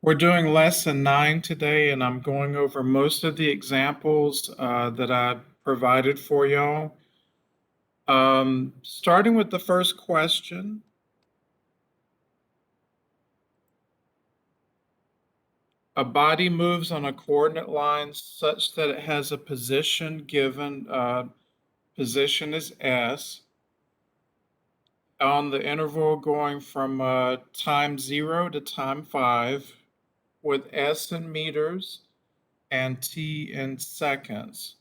We're doing lesson 9 today, and I'm going over most of the examples that I provided for y'all. Starting with the first question. A body moves on a coordinate line such that it has a position given, position is S, on the interval going from time 0 to time 5, with S in meters and T in seconds.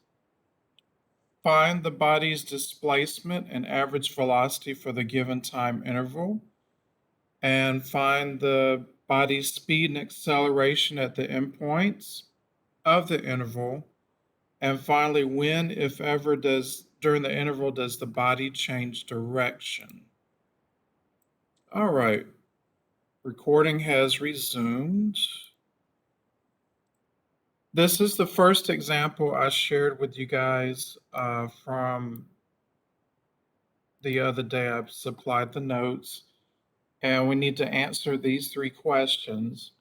Find the body's displacement and average velocity for the given time interval, and find the body's speed and acceleration at the endpoints of the interval, and finally, when, if ever, during the interval does the body change direction? All right, recording has resumed. This is the first example I shared with you guys from the other day. I supplied the notes, and we need to answer these 3 questions.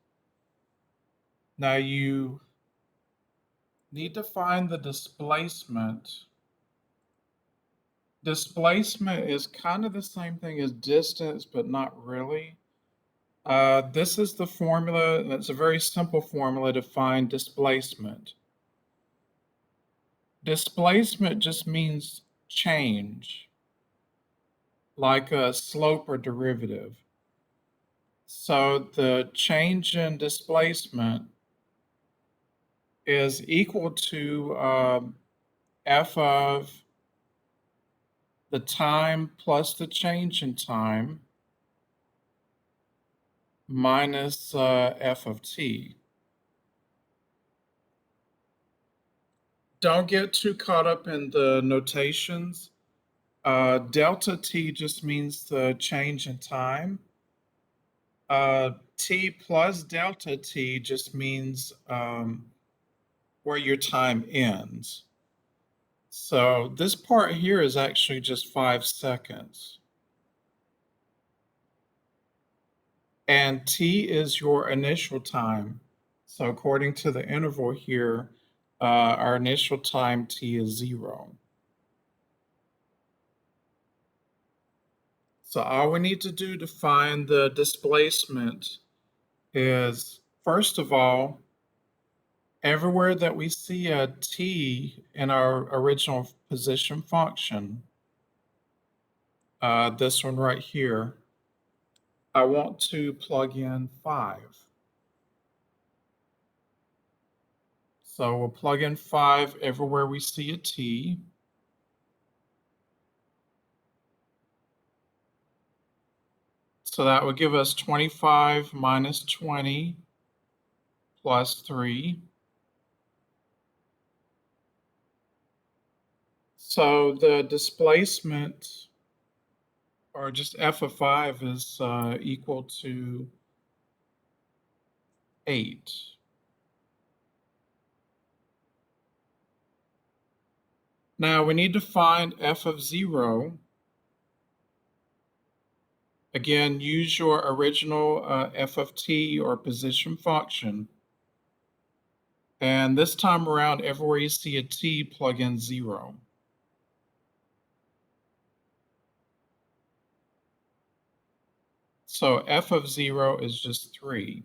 Now you need to find the displacement. Displacement is kind of the same thing as distance, but not really. This is the formula, and it's a very simple formula to find displacement. Displacement just means change, like a slope or derivative. So the change in displacement is equal to f of the time plus the change in time minus f of t. Don't get too caught up in the notations. Delta t just means the change in time. T plus delta t just means where your time ends. So this part here is actually just 5 seconds. And t is your initial time. So according to the interval here, our initial time t is 0. So all we need to do to find the displacement is, first of all, everywhere that we see a t in our original position function, this one right here, I want to plug in 5. So we'll plug in 5 everywhere we see a t. So that would give us 25 minus 20 plus 3. So the displacement, or just f of 5, is equal to 8. Now we need to find f of 0. Again, use your original f of t or position function. And this time around, everywhere you see a t, plug in 0. So f of 0 is just 3.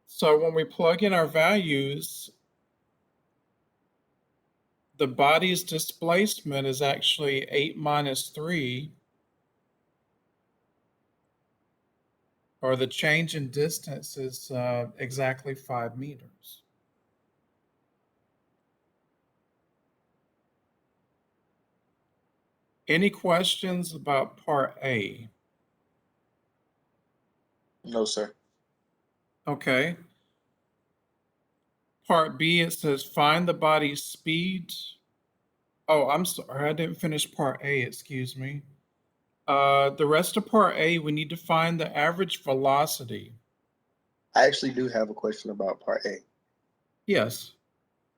So when we plug in our values, the body's displacement is actually 8 minus 3, or the change in distance is exactly 5 meters. Any questions about part A? No, sir. Okay. Part B, it says find the body's speed. Oh, I'm sorry, I didn't finish part A, excuse me. The rest of part A, we need to find the average velocity. I actually do have a question about part A. Yes.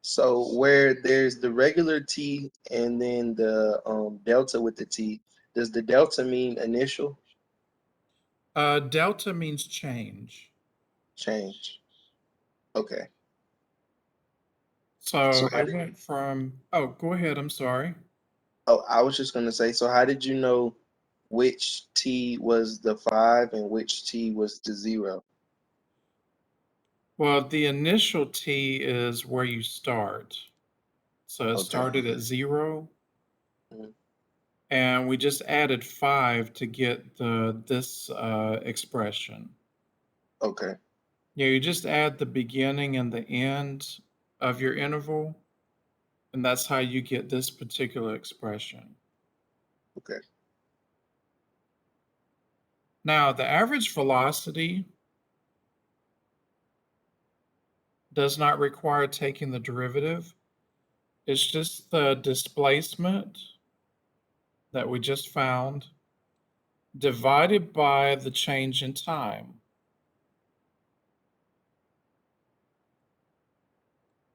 So where there's the regular T and then the delta with the T, does the delta mean initial? Delta means change. Change. Okay. So So it went from, oh, go ahead, I'm sorry. I was just gonna say, so how did you know which T was the 5 and which T was the 0? Well, the initial T is where you start. So it Okay. started at 0, Mhm. and we just added 5 to get this expression. Okay. Yeah, you just add the beginning and the end of your interval, and that's how you get this particular expression. Okay. Now, the average velocity does not require taking the derivative. It's just the displacement that we just found divided by the change in time.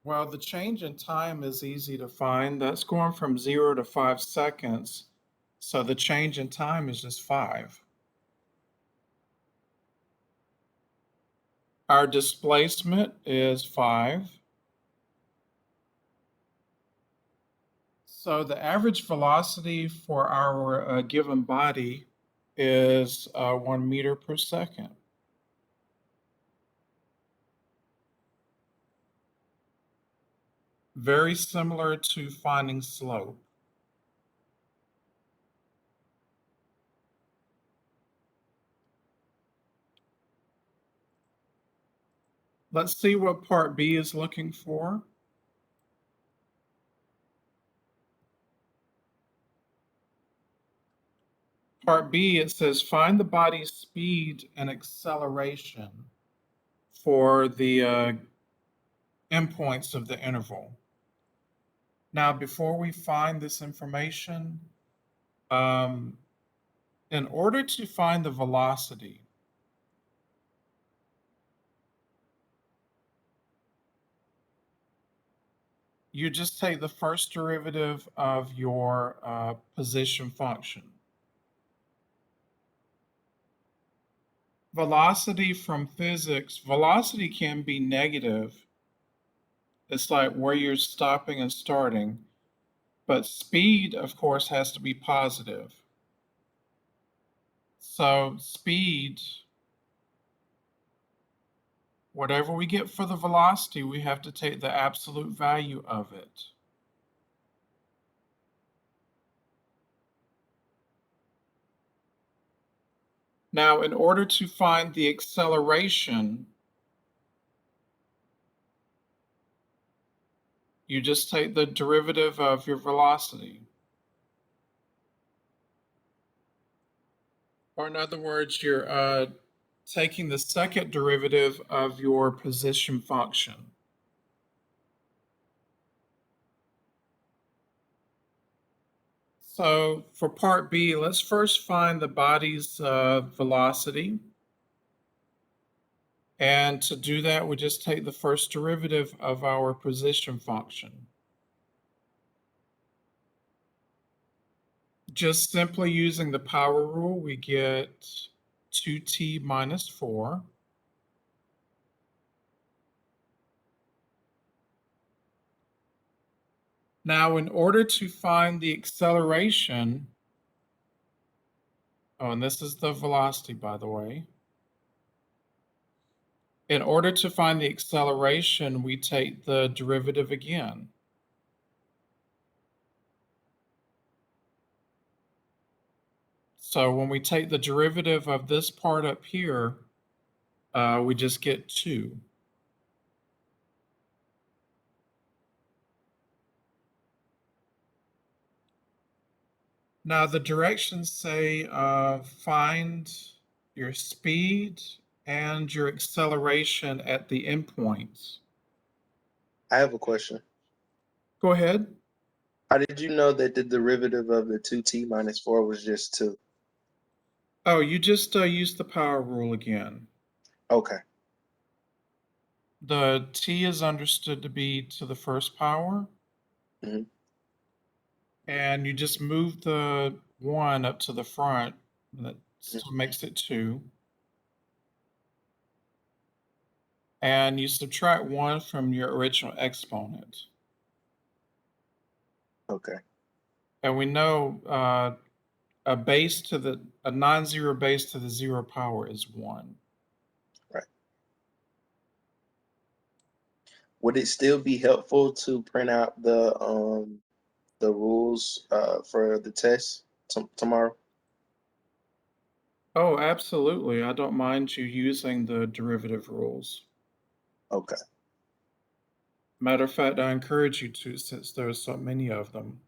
Well, the change in time is easy to find. That's going from 0 to 5 seconds. So the change in time is just 5. Our displacement is 5. So the average velocity for our given body is 1 meter per second. Very similar to finding slope. Let's see what part B is looking for. Part B, it says find the body's speed and acceleration for the endpoints of the interval. Now, before we find this information, in order to find the velocity, you just take the first derivative of your position function. Velocity from physics, velocity can be negative. It's like where you're stopping and starting. But speed, of course, has to be positive. So speed, whatever we get for the velocity, we have to take the absolute value of it. Now, in order to find the acceleration, you just take the derivative of your velocity. Or in other words, you're taking the second derivative of your position function. So for part B, let's first find the body's velocity. And to do that, we just take the first derivative of our position function. Just simply using the power rule, we get 2t minus 4. Now, in order to find the acceleration, oh, and this is the velocity, by the way. In order to find the acceleration, we take the derivative again. So when we take the derivative of this part up here, we just get 2. Now the directions say find your speed and your acceleration at the endpoints. I have a question. Go ahead. How did you know that the derivative of the 2t minus 4 was just 2? Oh, you just use the power rule again. Okay. The t is understood to be to the first power. Mhm. And you just move the 1 up to the front. That Mhm. still makes it 2. and you subtract 1 from your original exponent. Okay. And we know a non-zero base to the 0 power is 1. Right. Would it still be helpful to print out the rules for the test tomorrow? Oh, absolutely. I don't mind you using the derivative rules. Okay. Matter of fact, I encourage you to since there are so many of them.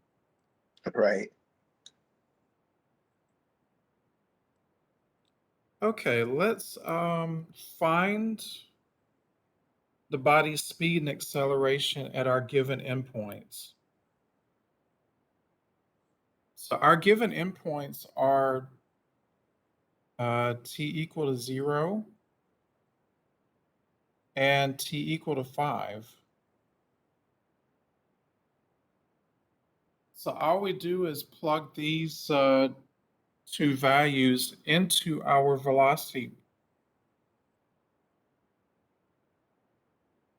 Right. Okay, let's find the body's speed and acceleration at our given endpoints. So our given endpoints are t equal to 0 and t equal to 5. So all we do is plug these two values into our velocity.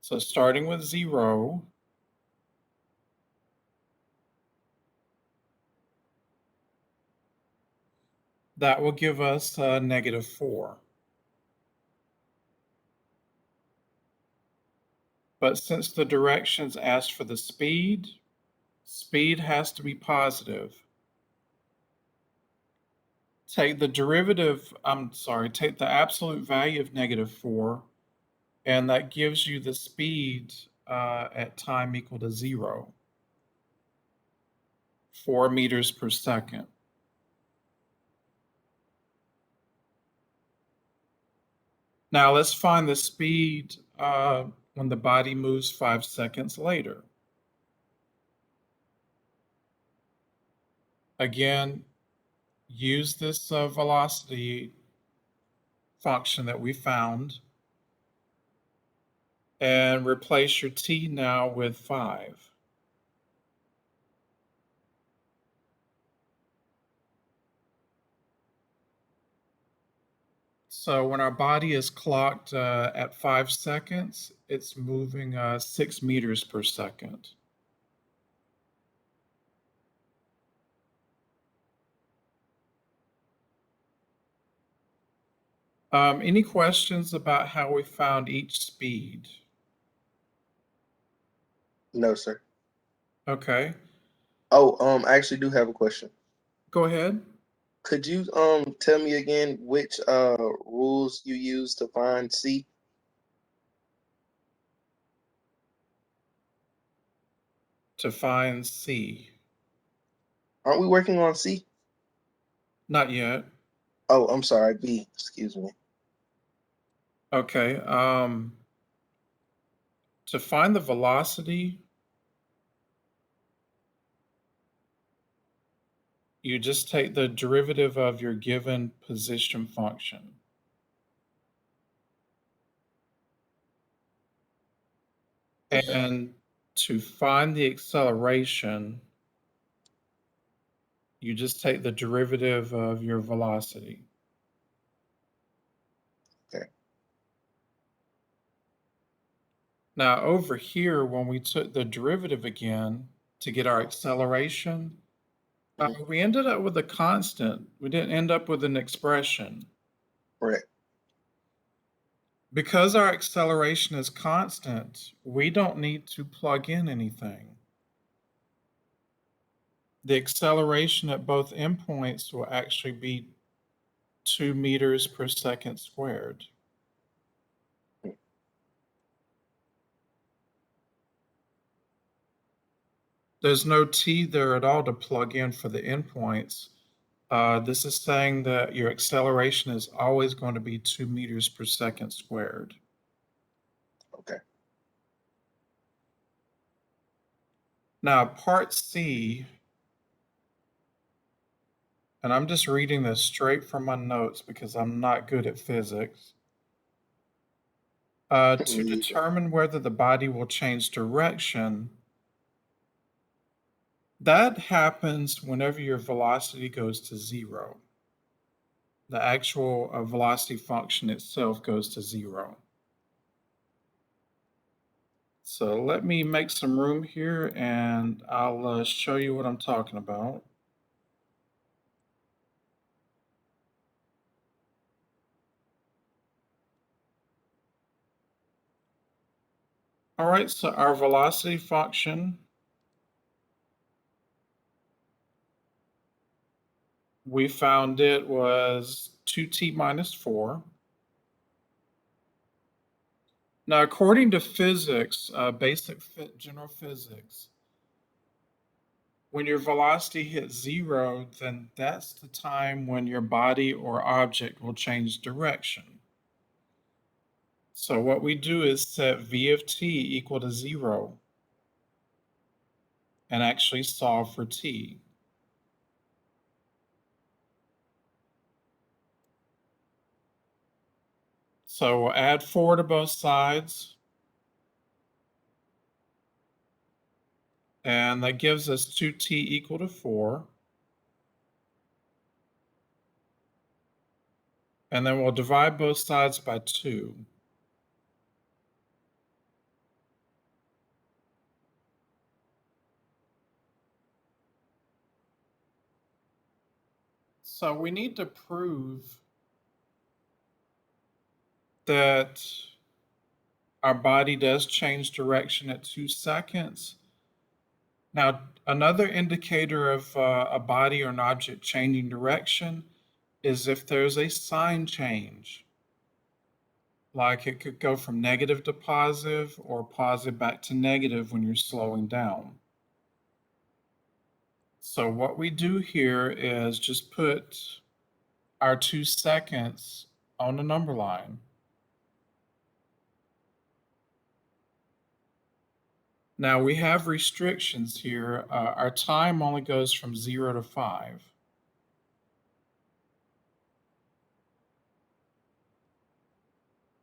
So starting with 0, that will give us -4. But since the directions ask for the speed, speed has to be positive. Take the absolute value of -4, and that gives you the speed at time equal to 0, 4 meters per second. Now let's find the speed when the body moves 5 seconds later. Again, use this velocity function that we found and replace your t now with 5. So when our body is clocked at 5 seconds, it's moving 6 meters per second. Any questions about how we found each speed? No, sir. Okay, Oh, I actually do have a question. go ahead. Could you tell me again which rules you use to find C? To find C. Aren't we working on C? Not yet. Oh, I'm sorry, B. Excuse me. Okay. To find the velocity, you just take the derivative of your given position function. And to find the acceleration, you just take the derivative of your velocity. Okay. Now, over here, when we took the derivative again to get our acceleration, we ended up with a constant. We didn't end up with an expression. Correct. Because our acceleration is constant, we don't need to plug in anything. The acceleration at both endpoints will actually be 2 meters per second squared. There's no t there at all to plug in for the endpoints. This is saying that your acceleration is always going to be 2 meters per second squared. Okay. Now, part C, and I'm just reading this straight from my notes because I'm not good at physics. To Me either. determine whether the body will change direction, that happens whenever your velocity goes to 0. The actual velocity function itself goes to 0. So let me make some room here and I'll show you what I'm talking about. All right, so our velocity function, we found it was 2t minus 4. Now, according to physics, general physics, when your velocity hits 0, then that's the time when your body or object will change direction. So what we do is set v of t equal to 0 and actually solve for t. So we'll add 4 to both sides, and that gives us 2t equal to 4. And then we'll divide both sides by 2. So we need to prove that our body does change direction at 2 seconds. Now, another indicator of a body or an object changing direction is if there's a sign change. Like it could go from negative to positive or positive back to negative when you're slowing down. So what we do here is just put our 2 seconds on the number line. Now we have restrictions here. Our time only goes from 0 to 5.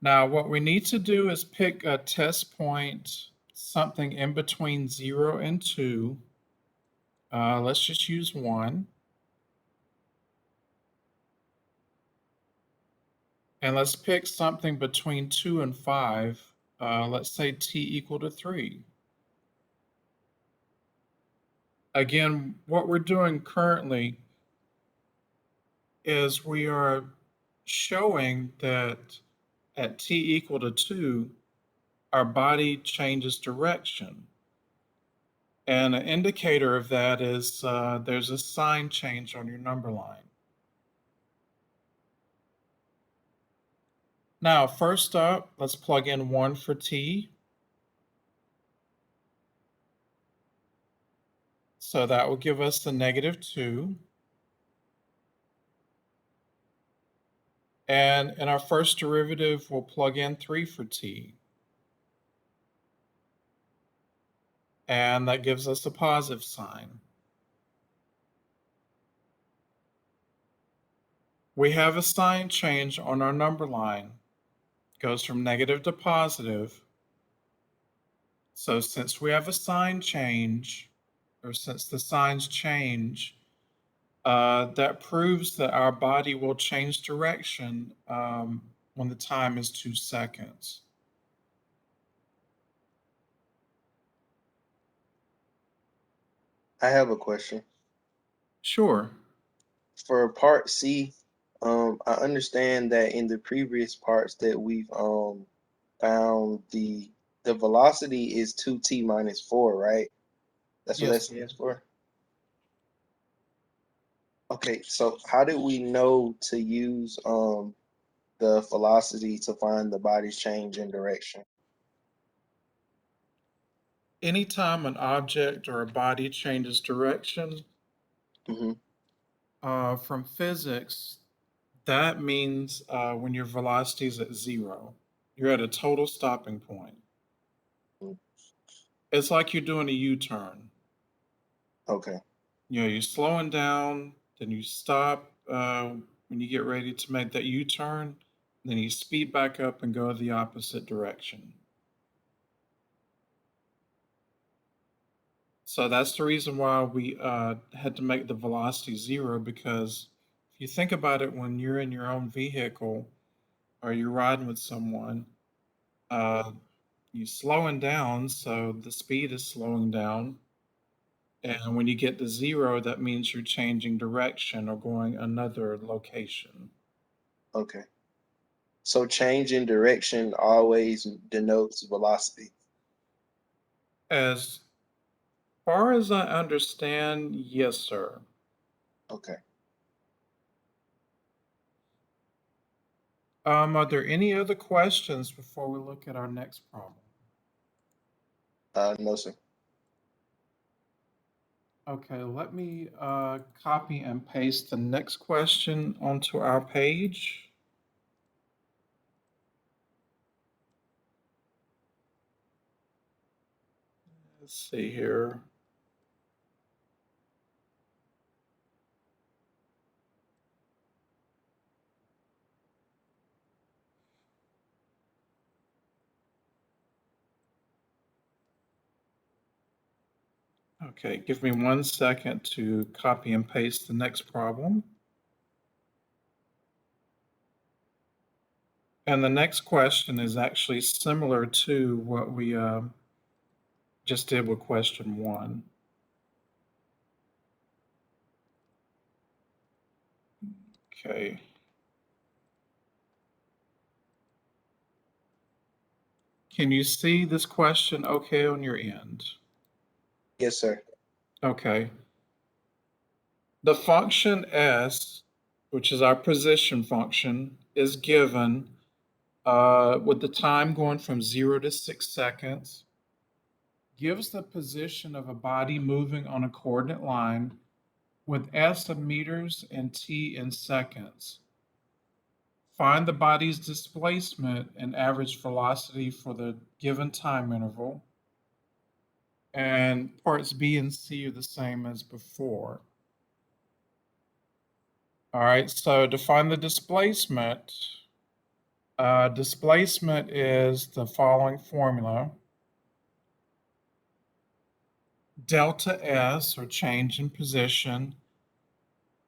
Now what we need to do is pick a test point, something in between 0 and 2. Let's just use 1. And let's pick something between 2 and 5. Let's say t equal to 3. Again, what we're doing currently is we are showing that at t equal to 2, our body changes direction. And an indicator of that is there's a sign change on your number line. Now, first up, let's plug in 1 for t. So that will give us the negative 2. And in our first derivative, we'll plug in 3 for t. And that gives us a positive sign. We have a sign change on our number line. It goes from negative to positive. So since we have a sign change, or since the signs change, that proves that our body will change direction when the time is 2 seconds. I have a question. Sure. For part C, I understand that in the previous parts that we've found the velocity is 2t minus 4, right? That's what that Yes. stands for? Okay, so how did we know to use the velocity to find the body's change in direction? Anytime an object or a body changes direction, Hmm. from physics, that means when your velocity is at 0, you're at a total stopping point. It's like you're doing a U-turn. Okay. You're slowing down, then you stop when you get ready to make that U-turn, then you speed back up and go the opposite direction. So that's the reason why we had to make the velocity 0, because if you think about it, when you're in your own vehicle or you're riding with someone, uh, you're slowing down, so the speed is slowing down. And when you get to 0, that means you're changing direction or going another location. Okay. So change in direction always denotes velocity. As far as I understand, yes, sir. Okay. Are there any other questions before we look at our next problem? No, sir. Okay, let me copy and paste the next question onto our page. Let's see here. Okay, give me 1 second to copy and paste the next problem. And the next question is actually similar to what we just did with question 1. Okay. Can you see this question okay on your end? Yes, sir. Okay. The function s, which is our position function, is given with the time going from 0 to 6 seconds, gives the position of a body moving on a coordinate line with s in meters and t in seconds. Find the body's displacement and average velocity for the given time interval. And parts B and C are the same as before. All right, so to find the displacement, displacement is the following formula. Delta S, or change in position,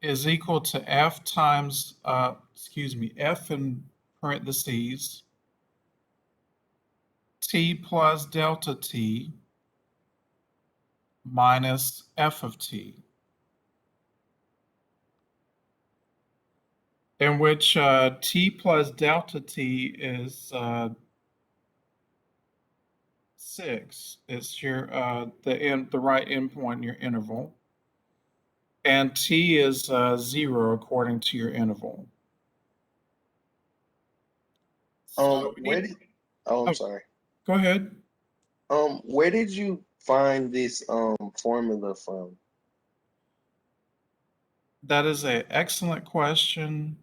is equal to F times, F in parentheses, T plus delta T minus F of T, in which T plus delta T is 6. It's your the right endpoint in your interval, and T is 0 according to your interval. So we Where need. did? Oh, I'm Oh, sorry. go ahead. Where did you find this formula from? That is an excellent question.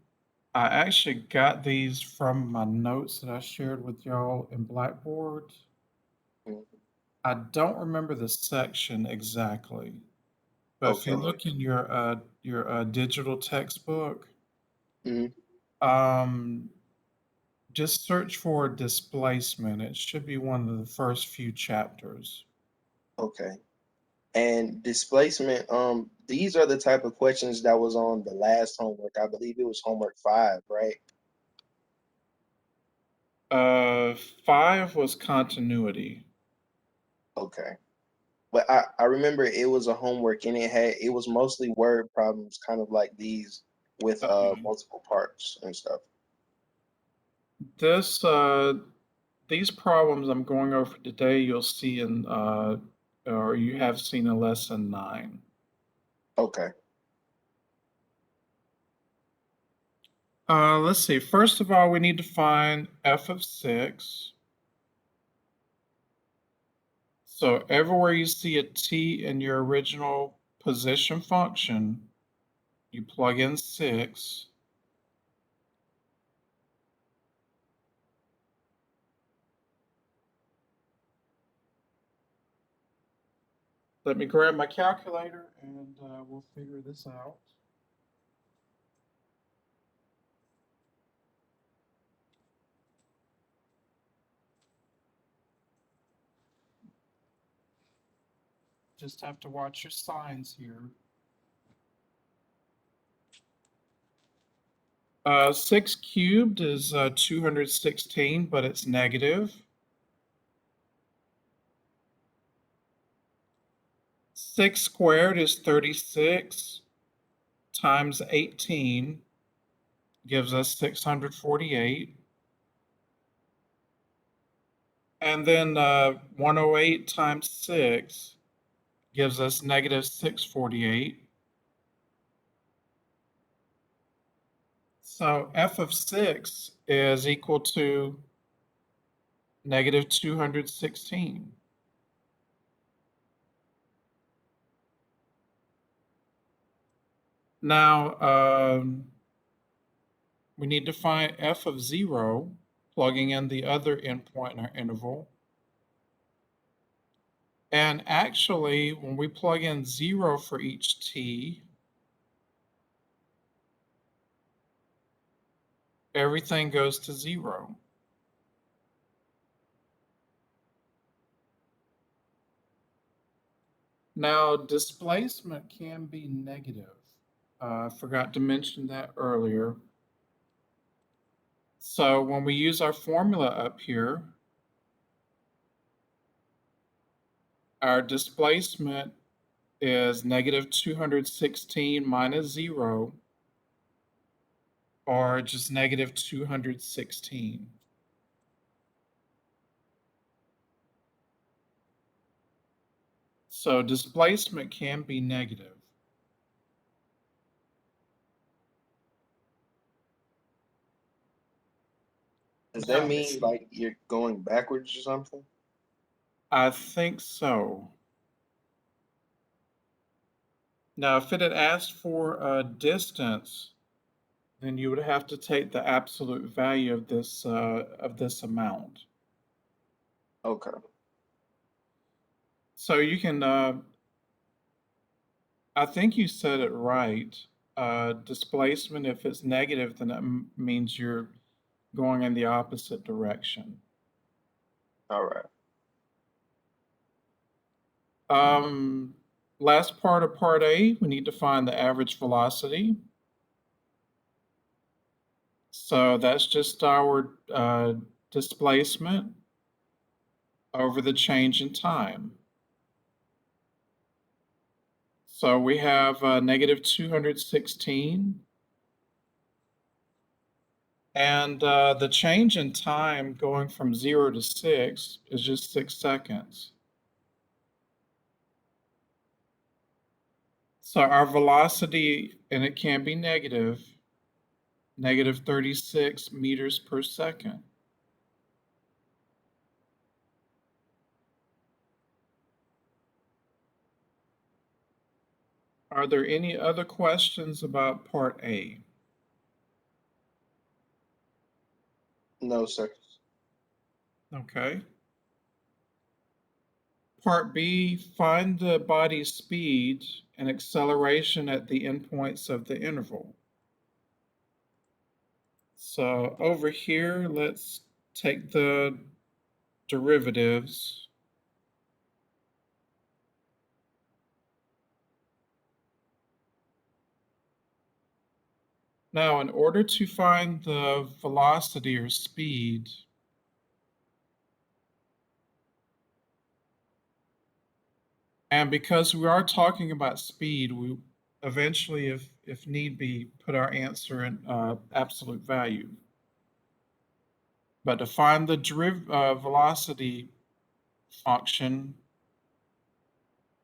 I actually got these from my notes that I shared with y'all in Blackboard. Mm, I don't remember the section exactly, but if you Okay. look in your digital textbook, hmm um, just search for displacement. It should be one of the first few chapters. Okay. And displacement, these are the type of questions that was on the last homework. I believe it was homework 5, right? Uh, 5 was continuity. Okay. But I remember it was a homework and it was mostly word problems, kind of like these with Okay. multiple parts and stuff. This these problems I'm going over today, you'll see in or you have seen in lesson 9. Okay. Let's see. First of all, we need to find f of 6. So everywhere you see a t in your original position function, you plug in 6. Let me grab my calculator and we'll figure this out. Just have to watch your signs here. 6 cubed is 216, but it's negative. 6 squared is 36 times 18 gives us 648. And then 108 times 6 gives us negative 648. So f of 6 is equal to negative 216. Now, we need to find f of 0, plugging in the other endpoint in our interval. And actually, when we plug in 0 for each t, everything goes to 0. Now, displacement can be negative. I forgot to mention that earlier. So when we use our formula up here, our displacement is negative 216 minus 0, or just negative 216. So displacement can be negative. Does that mean like you're going backwards or something? I think so. Now, if it had asked for a distance, then you would have to take the absolute value of this amount. Okay. So you can, I think you said it right. Displacement, if it's negative, then it means you're going in the opposite direction. All right. Last part of part A, we need to find the average velocity. So that's just our displacement over the change in time. So we have negative 216. And the change in time going from 0 to 6 is just 6 seconds. So our velocity, and it can be negative, negative 36 meters per second. Are there any other questions about part A? No, sir. Okay. Part B, find the body's speed and acceleration at the endpoints of the interval. So over here, let's take the derivatives. Now, in order to find the velocity or speed, and because we are talking about speed, we eventually, if need be, put our answer in absolute value. But to find the velocity function,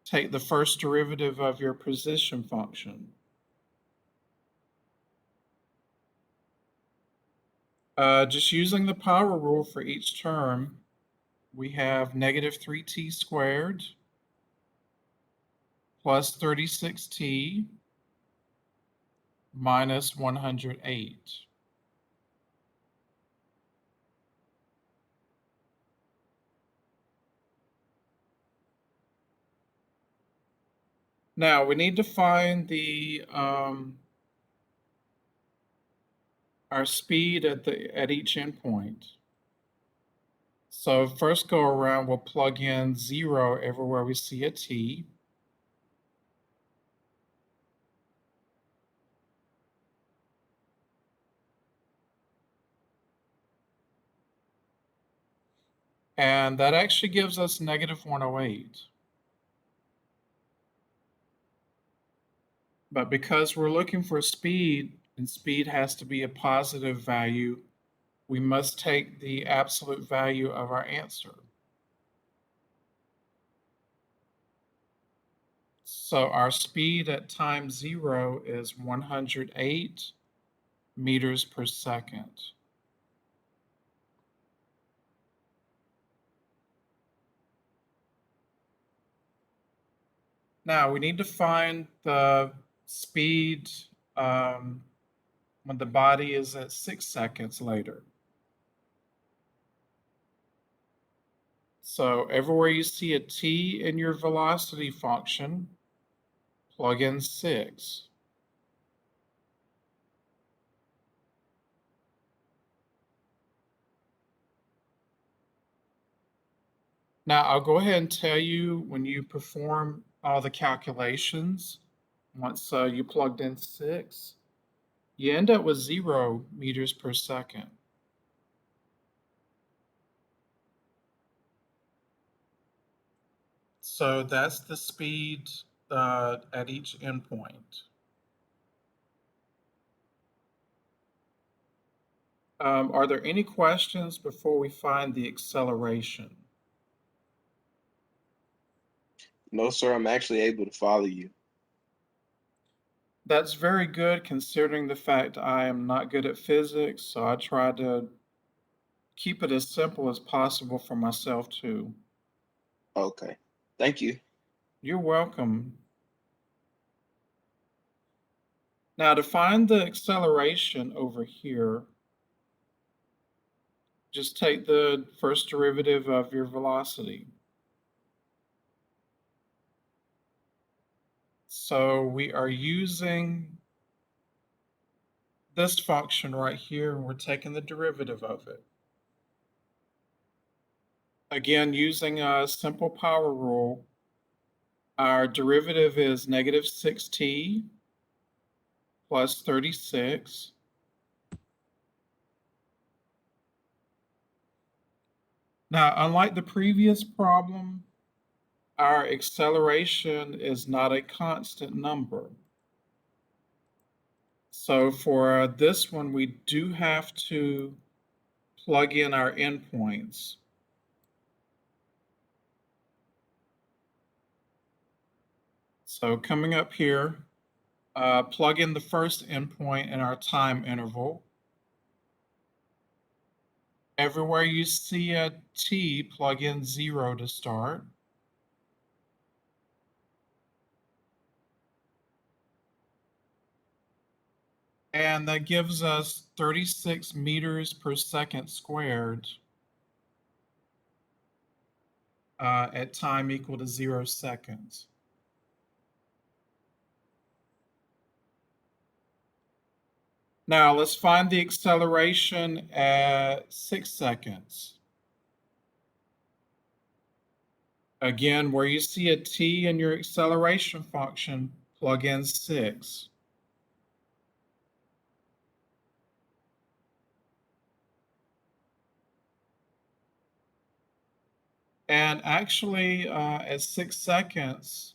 take the first derivative of your position function. Just using the power rule for each term, we have negative 3t squared plus 36t minus 108. Now we need to find the our speed at each endpoint. So first go around, we'll plug in 0 everywhere we see a t. And that actually gives us negative 108. But because we're looking for speed, and speed has to be a positive value, we must take the absolute value of our answer. So our speed at time 0 is 108 meters per second. Now we need to find the speed when the body is at 6 seconds later. So everywhere you see a t in your velocity function, plug in 6. Now I'll go ahead and tell you when you perform all the calculations, once you plugged in 6, you end up with 0 meters per second. So that's the speed at each endpoint. Are there any questions before we find the acceleration? No, sir, I'm actually able to follow you. That's very good considering the fact I am not good at physics, so I try to keep it as simple as possible for myself too. Okay. Thank you. You're welcome. Now to find the acceleration over here, just take the first derivative of your velocity. So we are using this function right here, and we're taking the derivative of it. Again, using a simple power rule, our derivative is negative 6t plus 36. Now, unlike the previous problem, our acceleration is not a constant number. So for this one, we do have to plug in our endpoints. So coming up here, plug in the first endpoint in our time interval. Everywhere you see a t, plug in 0 to start. And that gives us 36 meters per second squared at time equal to 0 seconds. Now let's find the acceleration at 6 seconds. Again, where you see a t in your acceleration function, plug in 6. And actually, at 6 seconds,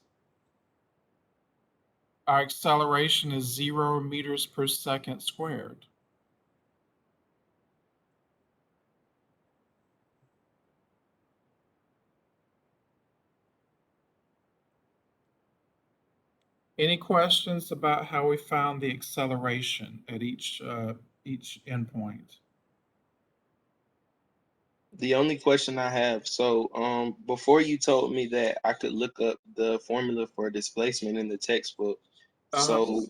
our acceleration is 0 meters per second squared. Any questions about how we found the acceleration at each endpoint? The only question I have, so before you told me that I could look up the formula for displacement in the textbook. So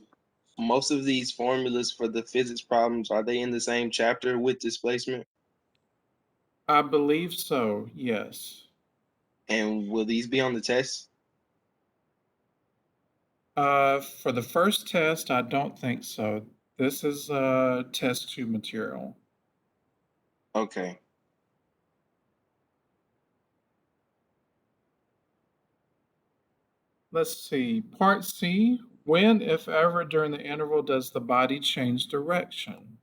most of these formulas for the physics problems, are they in the same chapter with displacement? I believe so, yes. And will these be on the test? For the first test, I don't think so. This is test 2 material. Okay. Let's see. Part C, when, if ever, during the interval does the body change direction?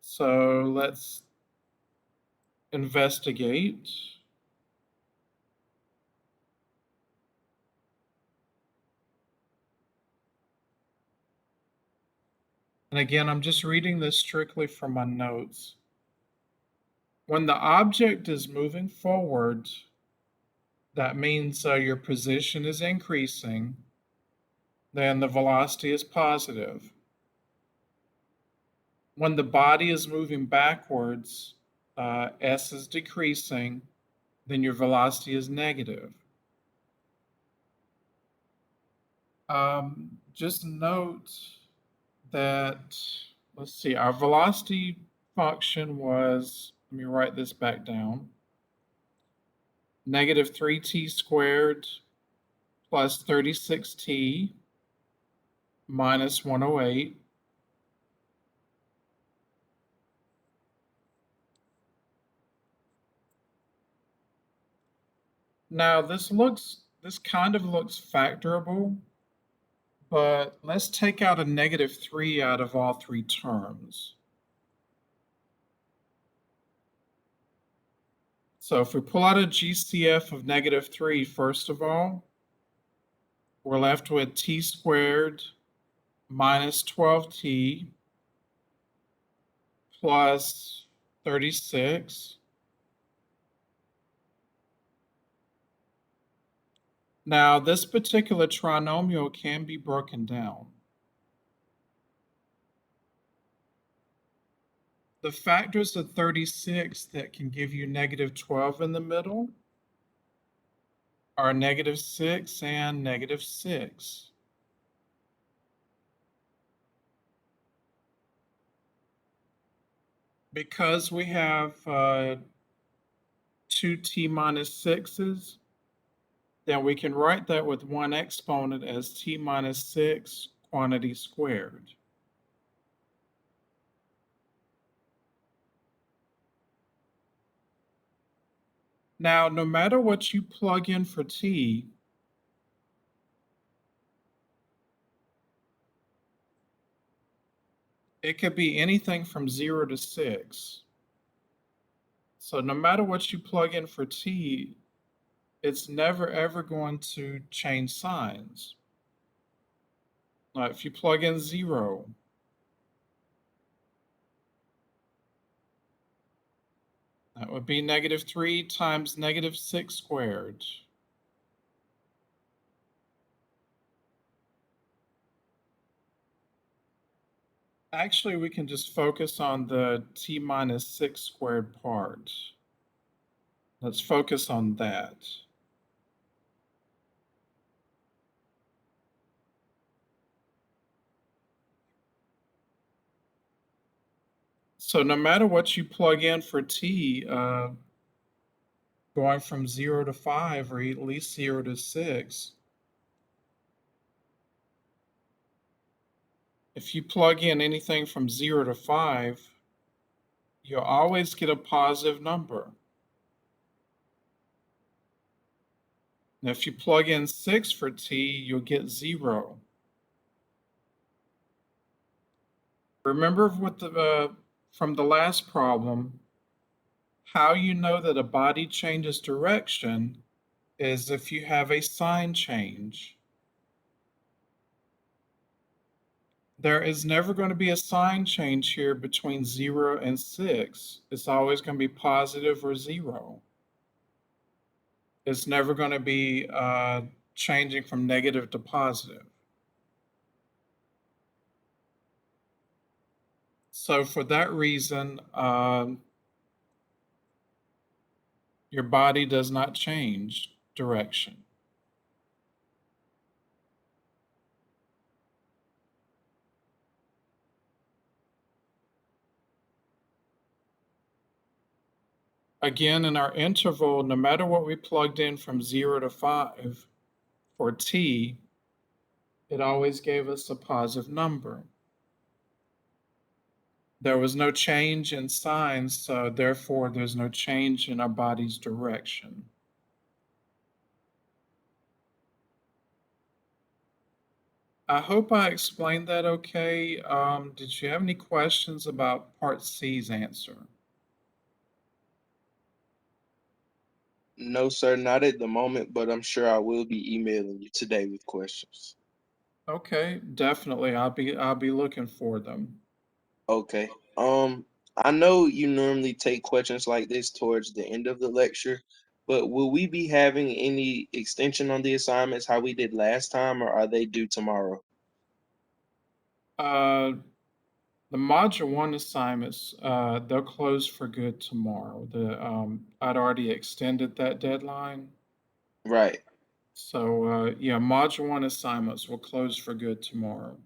So let's investigate. And again, I'm just reading this strictly from my notes. When the object is moving forward, that means your position is increasing, then the velocity is positive. When the body is moving backwards, s is decreasing, then your velocity is negative. Just note that, let's see, our velocity function was, let me write this back down, negative 3t squared plus 36t minus 108. Now this kind of looks factorable, but let's take out a negative 3 out of all three terms. So if we pull out a GCF of negative 3, first of all, we're left with t squared minus 12t plus 36. Now, this particular trinomial can be broken down. The factors of 36 that can give you negative 12 in the middle are negative 6 and negative 6. Because we have 2t minus 6's, then we can write that with one exponent as t minus 6 quantity squared. Now, no matter what you plug in for t, it could be anything from 0 to 6. So no matter what you plug in for t, it's never ever going to change signs. Now, if you plug in 0, that would be negative 3 times negative 6 squared. Actually, we can just focus on the t minus 6 squared part. Let's focus on that. So no matter what you plug in for t, going from 0 to 5 or at least 0 to 6, if you plug in anything from 0 to 5, you'll always get a positive number. Now, if you plug in 6 for t, you'll get 0. Remember from the last problem, how you know that a body changes direction is if you have a sign change. There is never going to be a sign change here between 0 and 6. It's always going to be positive or 0. It's never going to be changing from negative to positive. So for that reason, your body does not change direction. Again, in our interval, no matter what we plugged in from 0 to 5 for t, it always gave us a positive number. There was no change in signs, so therefore there's no change in our body's direction. I hope I explained that okay. Did you have any questions about Part C's answer? No, sir, not at the moment, but I'm sure I will be emailing you today with questions. Okay, definitely. I'll be looking for them. Okay. I know you normally take questions like this towards the end of the lecture, but will we be having any extension on the assignments how we did last time, or are they due tomorrow? Uh, the module one assignments, they'll close for good tomorrow. I'd already extended that deadline. Right. So, yeah, module one assignments will close for good tomorrow.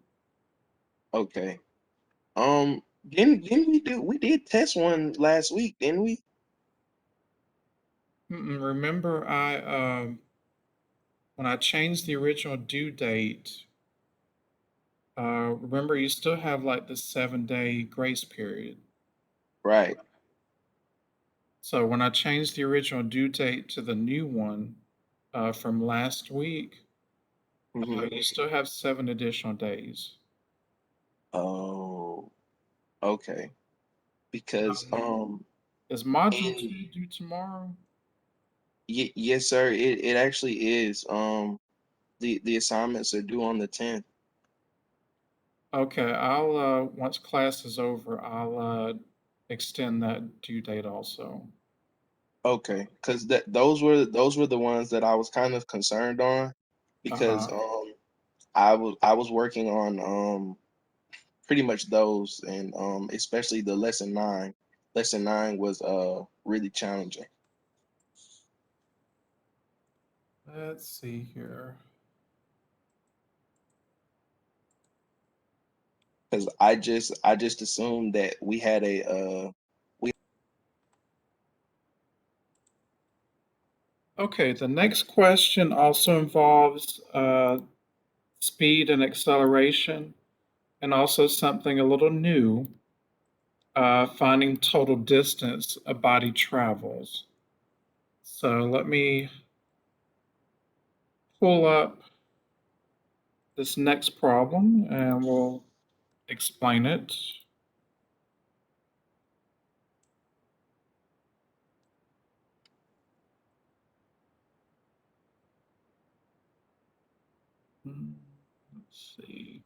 Okay. Didn't we did test one last week, didn't we? Remember, when I changed the original due date, remember you still have like the 7-day grace period. Right. So when I changed the original due date to the new one from last week, Mm-hmm. you still have 7 additional days. Oh, okay. Because Is module in two due tomorrow? yes, sir, it actually is. The assignments are due on the 10th. Okay, I'll once class is over, I'll extend that due date also. Okay, because those were the ones that I was kind of concerned on because Uh-huh. I was working on pretty much those and especially the lesson 9. Lesson 9 was really challenging Let's see here. because I just assumed that we had a Okay, the next question also involves speed and acceleration, and also something a little new, finding total distance a body travels. So let me pull up this next problem and we'll explain it. Let's see.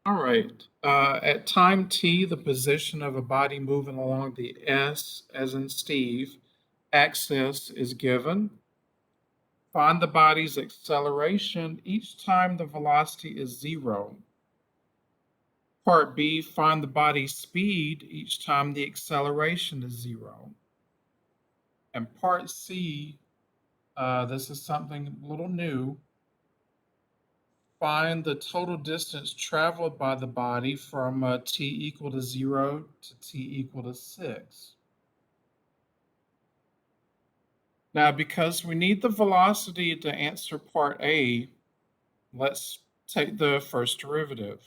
All right. At time t, the position of a body moving along the S, as in Steve, axis is given. Find the body's acceleration each time the velocity is 0. Part B, find the body's speed each time the acceleration is 0. And part C, this is something a little new. Find the total distance traveled by the body from t equal to 0 to t equal to 6. Now, because we need the velocity to answer part A, let's take the first derivative.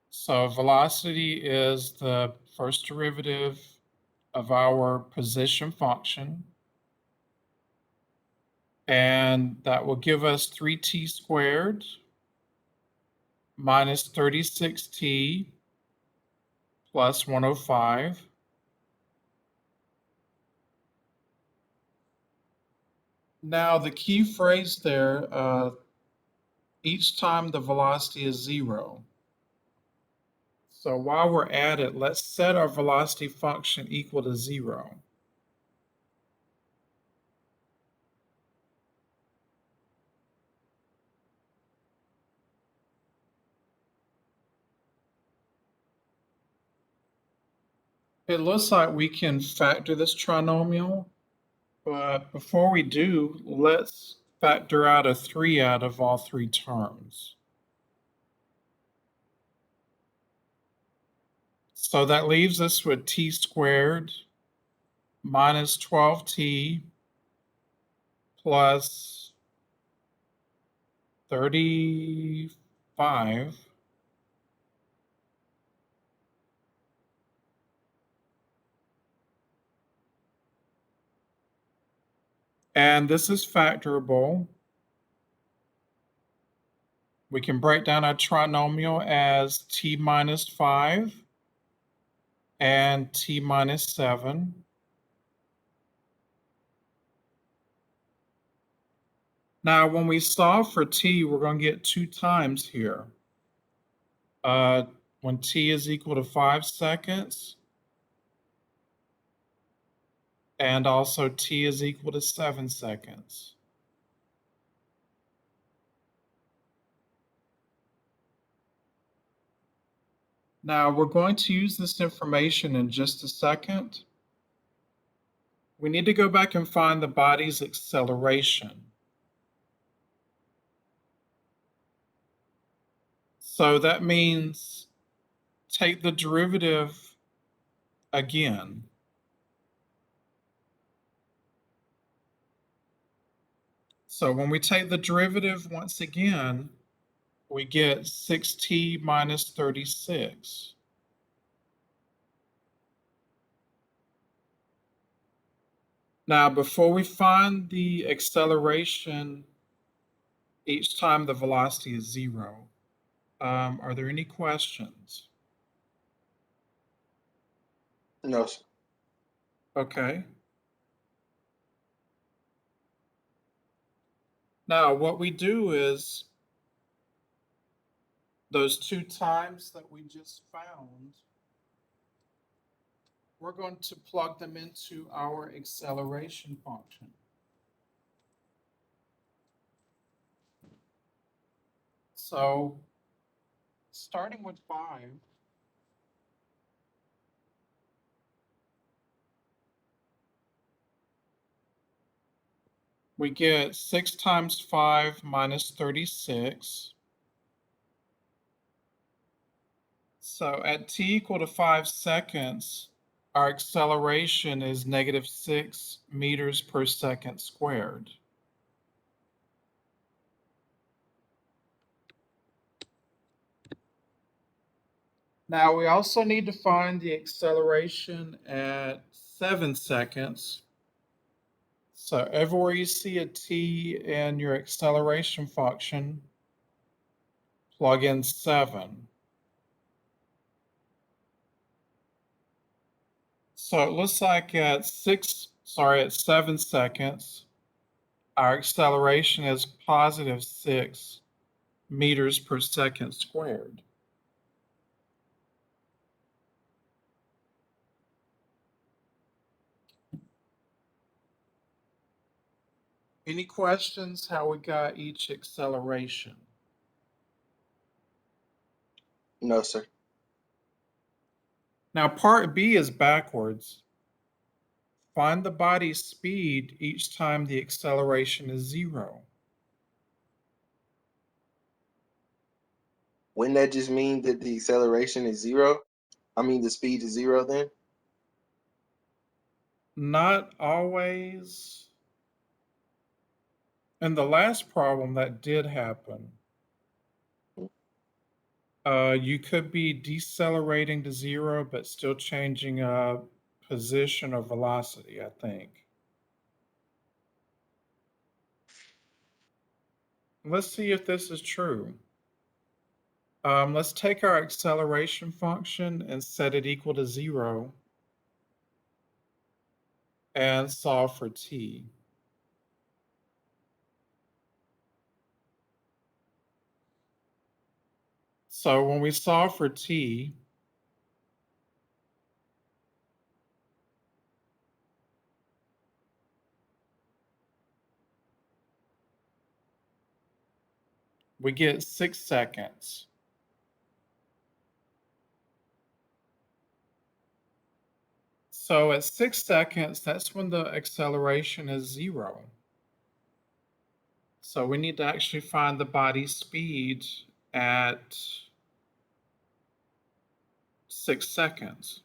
So velocity is the first derivative of our position function. And that will give us 3t squared minus 36t plus 105. Now the key phrase there, each time the velocity is 0. So while we're at it, let's set our velocity function equal to 0. It looks like we can factor this trinomial, but before we do, let's factor out a 3 out of all 3 terms. So that leaves us with t squared minus 12t plus 35 and this is factorable. We can break down our trinomial as t minus 5 and t minus 7. Now, when we solve for t, we're going to get 2 times here. When t is equal to 5 seconds, and also t is equal to 7 seconds. Now, we're going to use this information in just a second. We need to go back and find the body's acceleration. So that means take the derivative again. So when we take the derivative once again, we get 6t minus 36. Now, before we find the acceleration each time the velocity is 0, are there any questions? No, sir. Okay. Now, what we do is those 2 times that we just found, we're going to plug them into our acceleration function. So, starting with 5, we get 6 times 5 minus 36. So at t equal to 5 seconds, our acceleration is negative 6 meters per second squared. Now we also need to find the acceleration at 7 seconds. So everywhere you see a t in your acceleration function, plug in 7. So it looks like at 7 seconds, our acceleration is positive 6 meters per second squared. Any questions how we got each acceleration? No, sir. Now part B is backwards. Find the body's speed each time the acceleration is 0. Wouldn't that just mean that the acceleration is 0? I mean, the speed is 0 then? Not always. In the last problem that did happen. You could be decelerating to 0, but still changing position or velocity, I think. Let's see if this is true. Let's take our acceleration function and set it equal to 0 and solve for t. So when we solve for t, we get 6 seconds. So at 6 seconds, that's when the acceleration is 0. So we need to actually find the body speed at 6 seconds.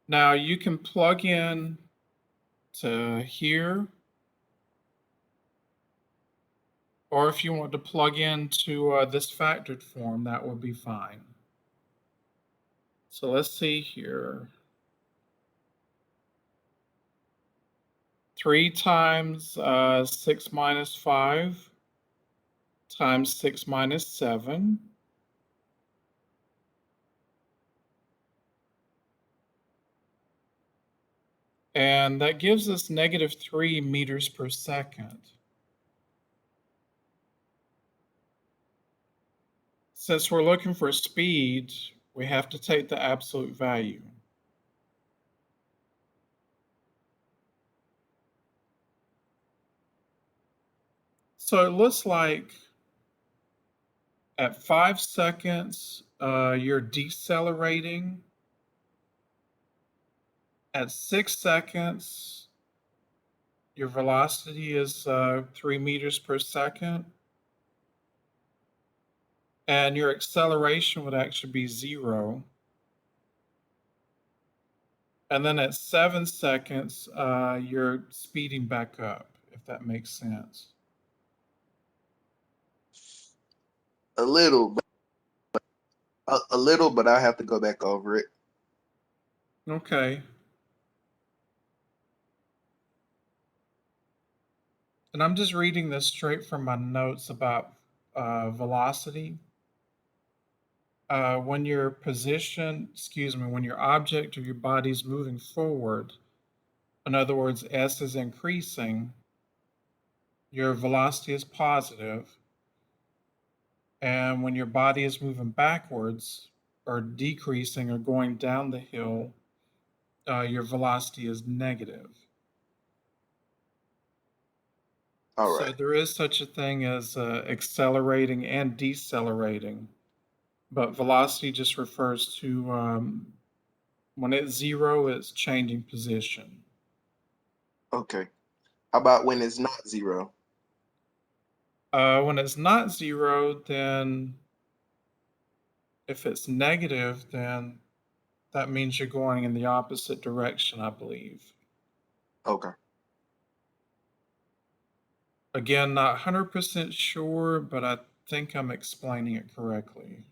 Now you can plug in to here, or if you want to plug into this factored form, that would be fine. So let's see here. 3 times 6 minus 5 times 6 minus 7. And that gives us -3 meters per second. Since we're looking for speed, we have to take the absolute value. So it looks like at 5 seconds, you're decelerating. At 6 seconds, your velocity is 3 meters per second. And your acceleration would actually be 0. And then at 7 seconds, you're speeding back up, if that makes sense. A little, a little, but I have to go back over it. Okay. And I'm just reading this straight from my notes about velocity. When your when your object or your body is moving forward, in other words, s is increasing, your velocity is positive. And when your body is moving backwards or decreasing or going down the hill, your velocity is negative. All So right. there is such a thing as accelerating and decelerating, but velocity just refers to when it's 0, it's changing position. Okay. How about when it's not 0? When it's not 0, then if it's negative, then that means you're going in the opposite direction, I believe. Okay. Again, not 100% sure, but I think I'm explaining it correctly.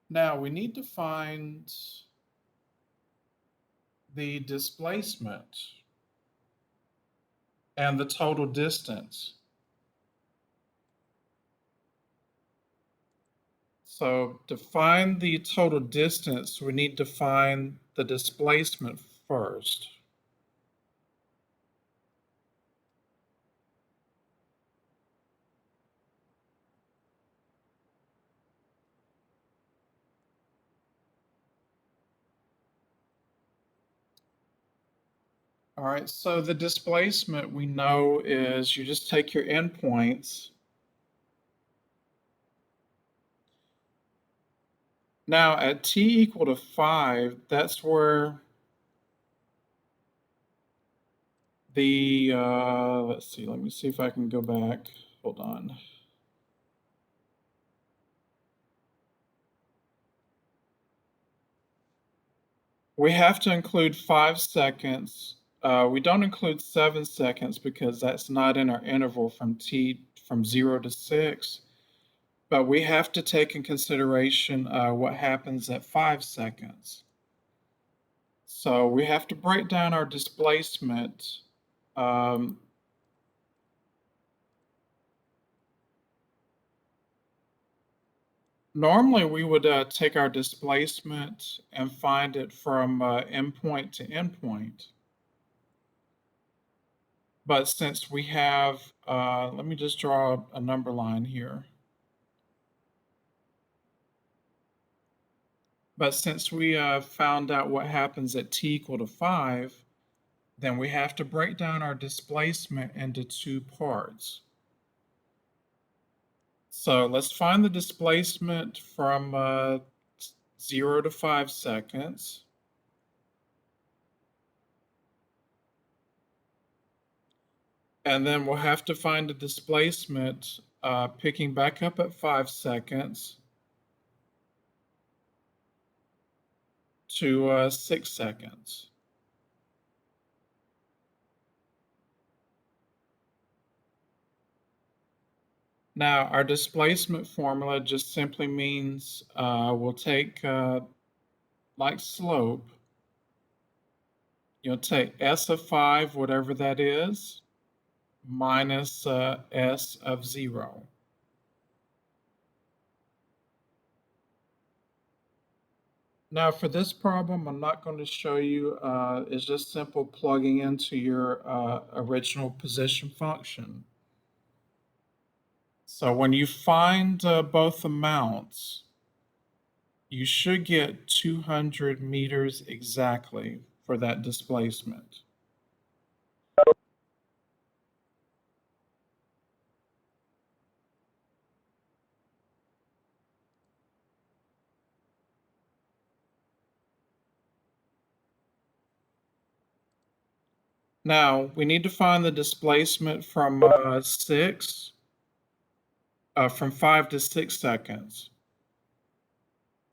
Now we need to find the displacement and the total distance. So to find the total distance, we need to find the displacement first. All right, so the displacement we know is you just take your endpoints. Now at t equal to 5, that's where the, let's see, let me see if I can go back. Hold on. We have to include 5 seconds. We don't include 7 seconds because that's not in our interval from 0 to 6. But we have to take in consideration what happens at 5 seconds. So we have to break down our displacement. Normally, we would take our displacement and find it from endpoint to endpoint. But since we have, let me just draw a number line here. But since we found out what happens at t equal to 5, then we have to break down our displacement into 2 parts. So let's find the displacement from 0 to 5 seconds. And then we'll have to find the displacement picking back up at 5 seconds to 6 seconds. Now, our displacement formula just simply means we'll take, like slope, you'll take s of 5, whatever that is, minus s of 0. Now for this problem, I'm not going to show you, it's just simple plugging into your original position function. So when you find both amounts, you should get 200 meters exactly for that displacement. Now, we need to find the displacement from from 5 to 6 seconds.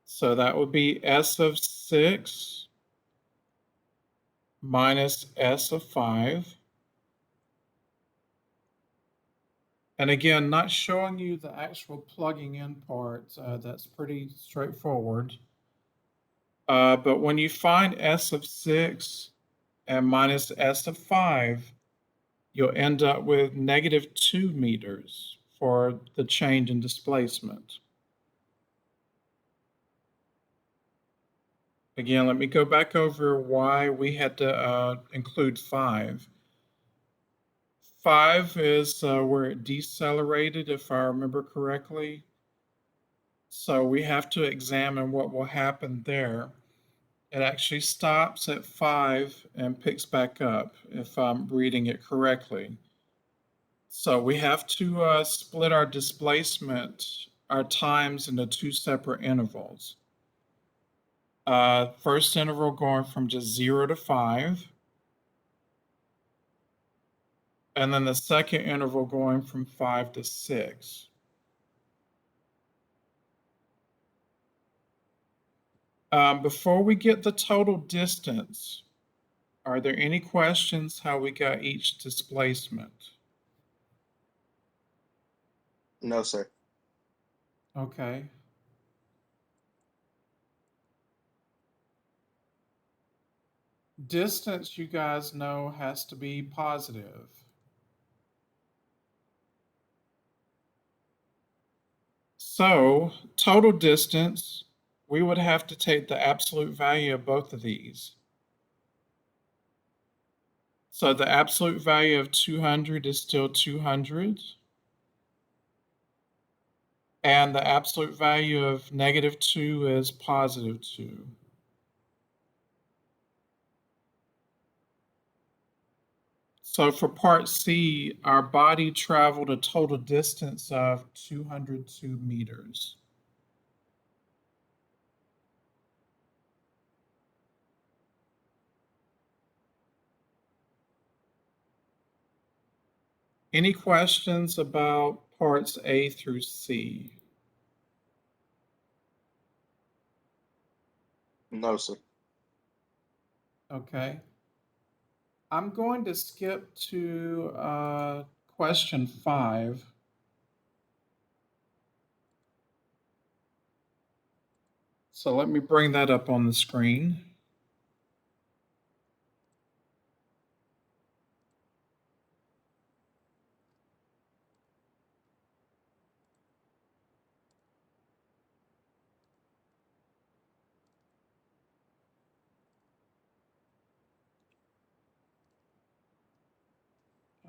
So that would be S of 6 minus S of 5. And again, not showing you the actual plugging in part. That's pretty straightforward. But when you find S of 6 and minus S of 5, you'll end up with negative 2 meters for the change in displacement. Again, let me go back over why we had to include 5. 5 is where it decelerated, if I remember correctly. So we have to examine what will happen there. It actually stops at 5 and picks back up, if I'm reading it correctly. So we have to split our displacement, our times, into 2 separate intervals. First interval going from just 0 to 5. And then the second interval going from 5 to 6. Before we get the total distance, are there any questions how we got each displacement? No, sir. Okay. Distance, you guys know, has to be positive. So, total distance, we would have to take the absolute value of both of these. So the absolute value of 200 is still 200. And the absolute value of negative 2 is positive 2. So for part C, our body traveled a total distance of 202 meters. Any questions about parts A through C? No, sir. Okay. I'm going to skip to question 5. So let me bring that up on the screen.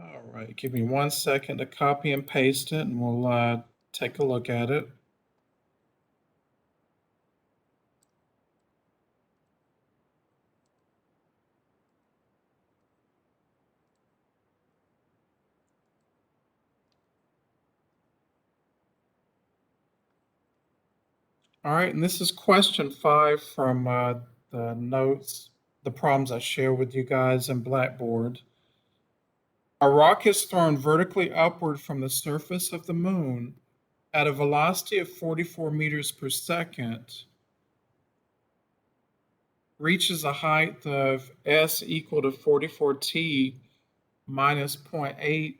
All right, give me 1 second to copy and paste it, and we'll take a look at it. All right, and this is question 5 from the notes, the problems I share with you guys in Blackboard. A rock is thrown vertically upward from the surface of the moon at a velocity of 44 meters per second, reaches a height of s equal to 44t minus 0.8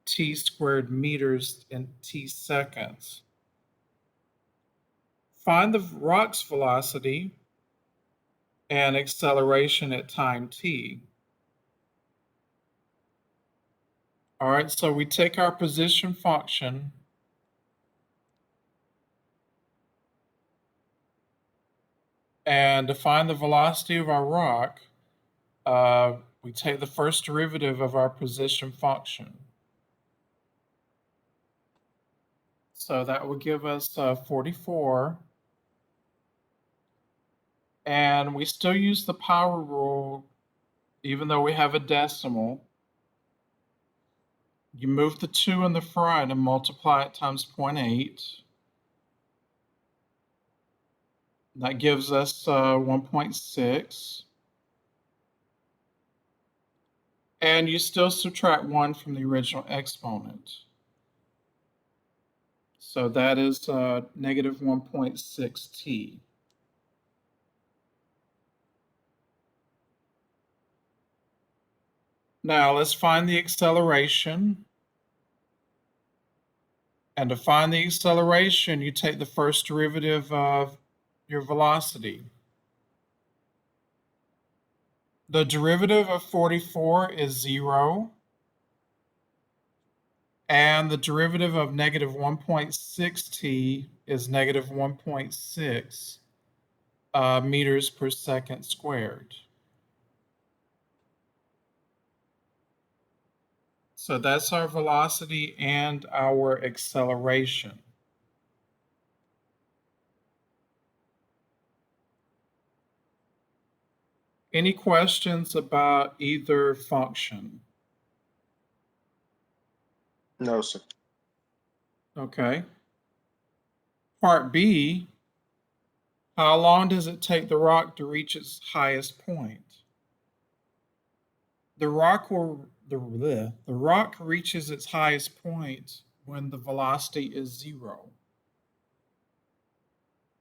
t squared meters in t seconds. Find the rock's velocity and acceleration at time t. All right, so we take our position function, And to find the velocity of our rock, we take the first derivative of our position function. So that will give us 44. And we still use the power rule, even though we have a decimal. You move the 2 in the front and multiply it times 0.8. That gives us 1.6. And you still subtract 1 from the original exponent. So that is negative 1.6t. Now let's find the acceleration. And to find the acceleration, you take the first derivative of your velocity. The derivative of 44 is 0. And the derivative of negative 1.6t is negative 1.6 meters per second squared. So that's our velocity and our acceleration. Any questions about either function? No, sir. Okay. Part B, how long does it take the rock to reach its highest point? The rock reaches its highest point when the velocity is 0.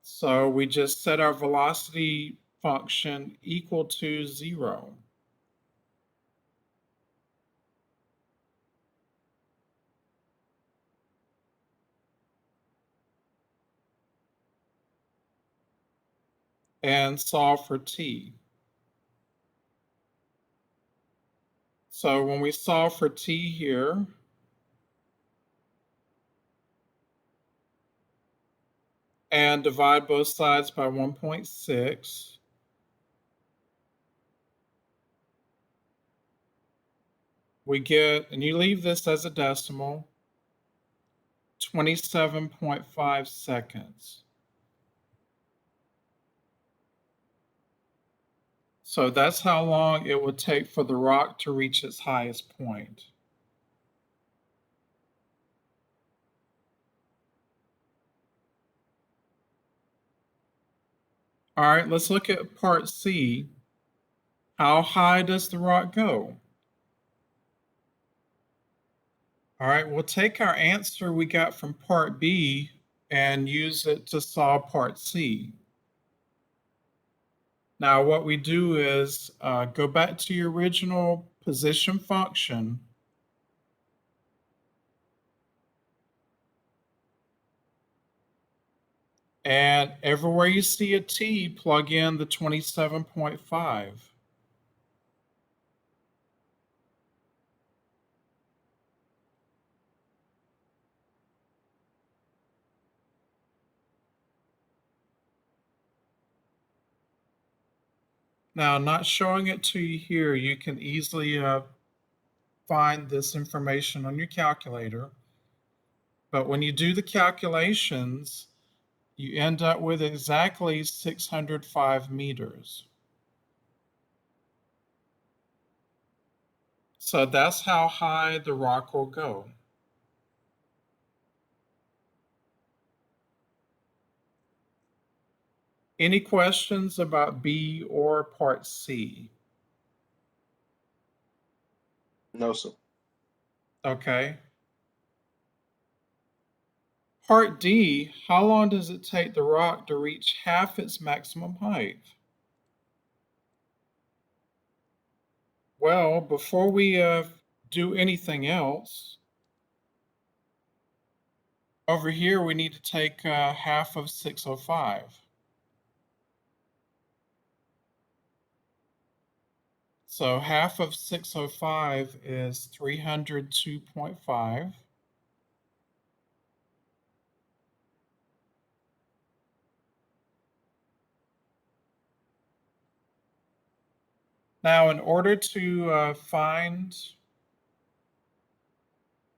So we just set our velocity function equal to 0. And solve for t. So when we solve for t here, and divide both sides by 1.6, we get, and you leave this as a decimal, 27.5 seconds. So that's how long it would take for the rock to reach its highest point. All right, let's look at part C. How high does the rock go? All right, we'll take our answer we got from part B and use it to solve part C. Now what we do is go back to your original position function and everywhere you see a t, plug in the 27.5. Now, not showing it to you here, you can easily find this information on your calculator. But when you do the calculations, you end up with exactly 605 meters. So that's how high the rock will go. Any questions about B or part C? No, sir. Okay. Part D, how long does it take the rock to reach half its maximum height? Well, before we do anything else, over here we need to take half of 605. So half of 605 is 302.5. Now, in order to find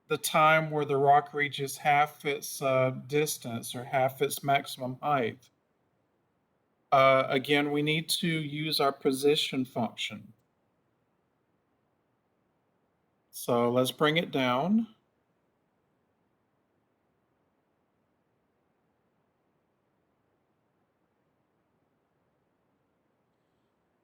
the time where the rock reaches half its distance or half its maximum height, again, we need to use our position function. So let's bring it down.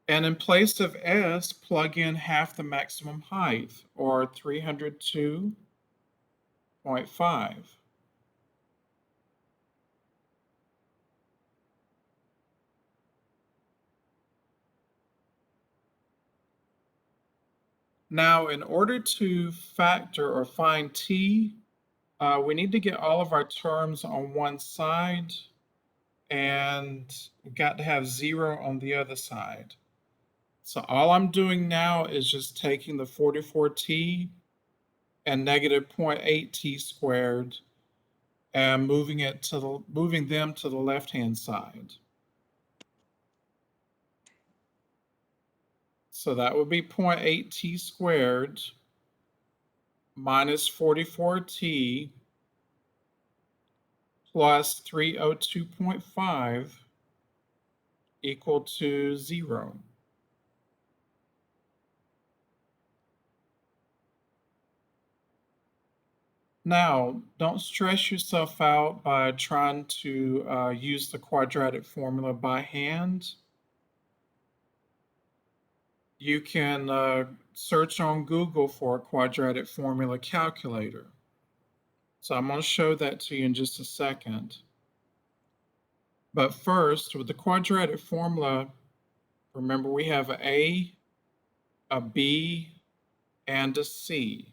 And in place of S, plug in half the maximum height, or 302.5. Now, in order to factor or find T, we need to get all of our terms on one side, and we've got to have 0 on the other side. So all I'm doing now is just taking the 44t and negative 0.8t squared and moving them to the left-hand side. So that would be 0.8t squared minus 44t plus 302.5 equal to 0. Now, don't stress yourself out by trying to use the quadratic formula by hand. You can search on Google for a quadratic formula calculator. So I'm going to show that to you in just a second. But first, with the quadratic formula, remember we have an A, a B, and a C.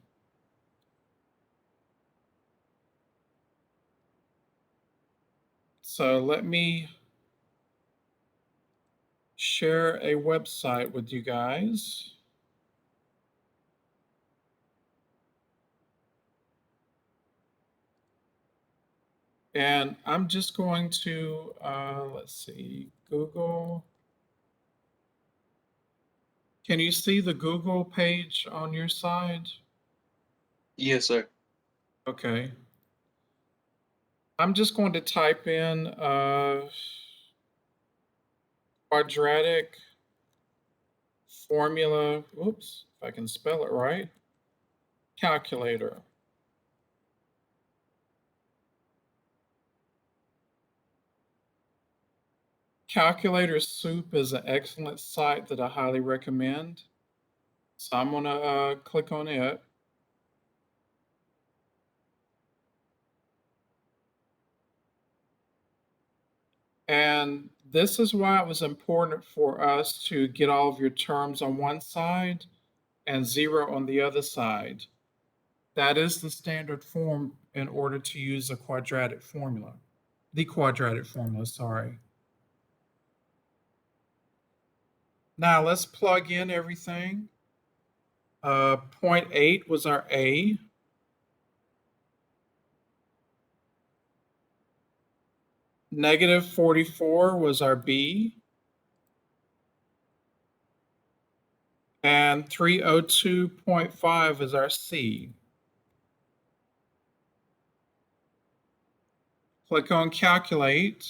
So let me share a website with you guys. And I'm just going to, let's see, Google. Can you see the Google page on your side? Yes, sir. Okay. I'm just going to type in quadratic formula, oops, if I can spell it right, calculator. Calculator Soup is an excellent site that I highly recommend. So I'm going to click on it. And this is why it was important for us to get all of your terms on one side and 0 on the other side. That is the standard form in order to use a quadratic formula. The quadratic formula, sorry. Now let's plug in everything. 0.8 was our A. Negative 44 was our B. And 302.5 is our C. Click on calculate.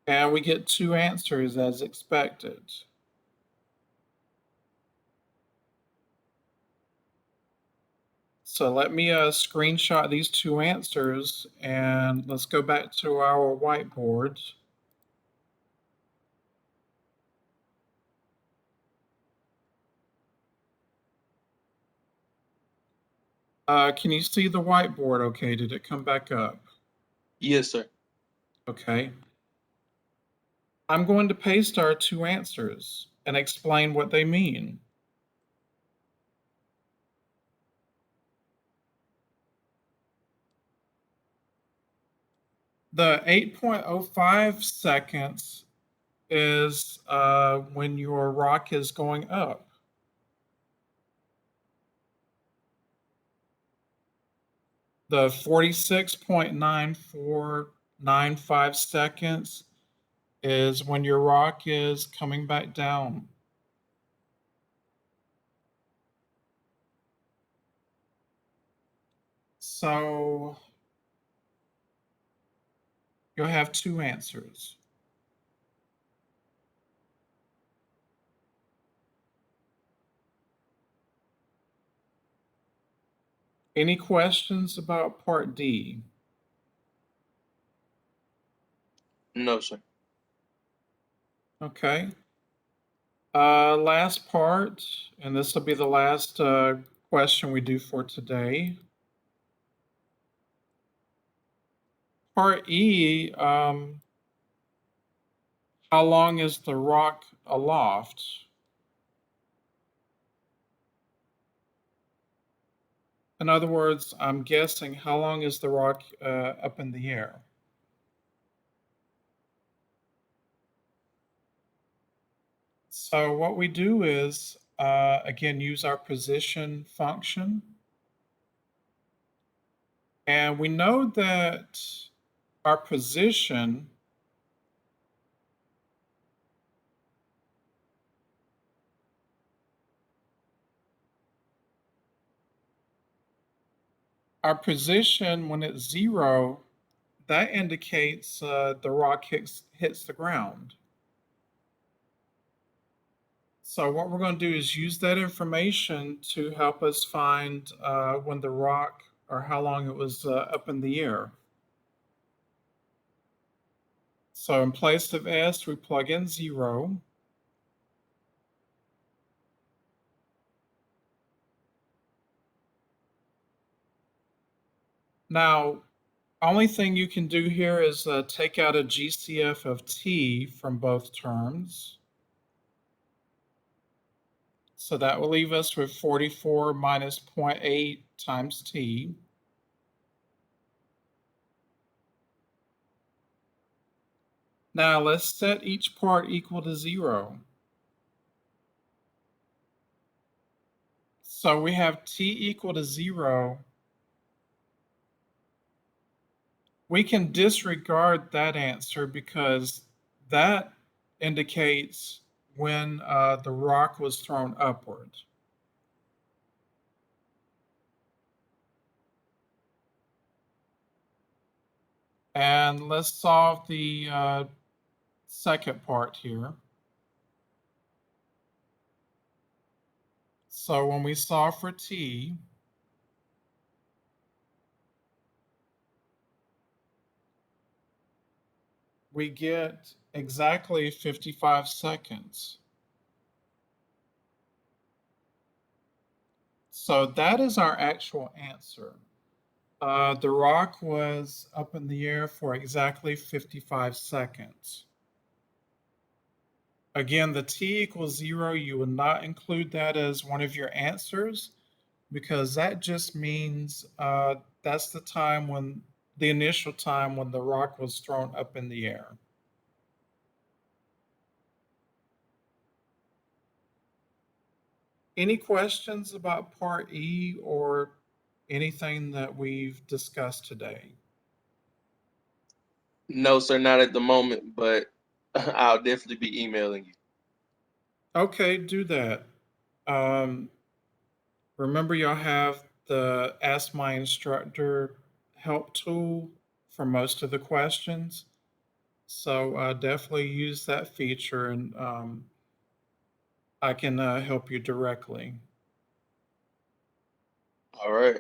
And we get 2 answers as expected. So let me screenshot these 2 answers, and let's go back to our whiteboard. Can you see the whiteboard okay? Did it come back up? Yes, sir. Okay. I'm going to paste our 2 answers and explain what they mean. The 8.05 seconds is when your rock is going up. The 46.94 .95 seconds is when your rock is coming back down. So you'll have two answers. Any questions about part D? No, sir. Okay. Last part, and this will be the last question we do for today. Part E, how long is the rock aloft? In other words, I'm guessing how long is the rock up in the air? So what we do is, again, use our position function. And we know that our position when it's 0, that indicates the rock hits the ground. So what we're going to do is use that information to help us find when the rock or how long it was up in the air. So in place of S, we plug in 0. Now, only thing you can do here is take out a GCF of t from both terms. So that will leave us with 44 minus 0.8 times t. Now let's set each part equal to 0. So we have t equal to 0. We can disregard that answer because that indicates when the rock was thrown upward. And let's solve the second part here. So when we solve for t, we get exactly 55 seconds. So that is our actual answer. The rock was up in the air for exactly 55 seconds. Again, the t equals 0, you would not include that as one of your answers because that just means that's the initial time when the rock was thrown up in the air. Any questions about part E or anything that we've discussed today? No, sir, not at the moment, but I'll definitely be emailing you. Okay, do that. Remember, y'all have the Ask My Instructor help tool for most of the questions. So definitely use that feature and I can help you directly. All right.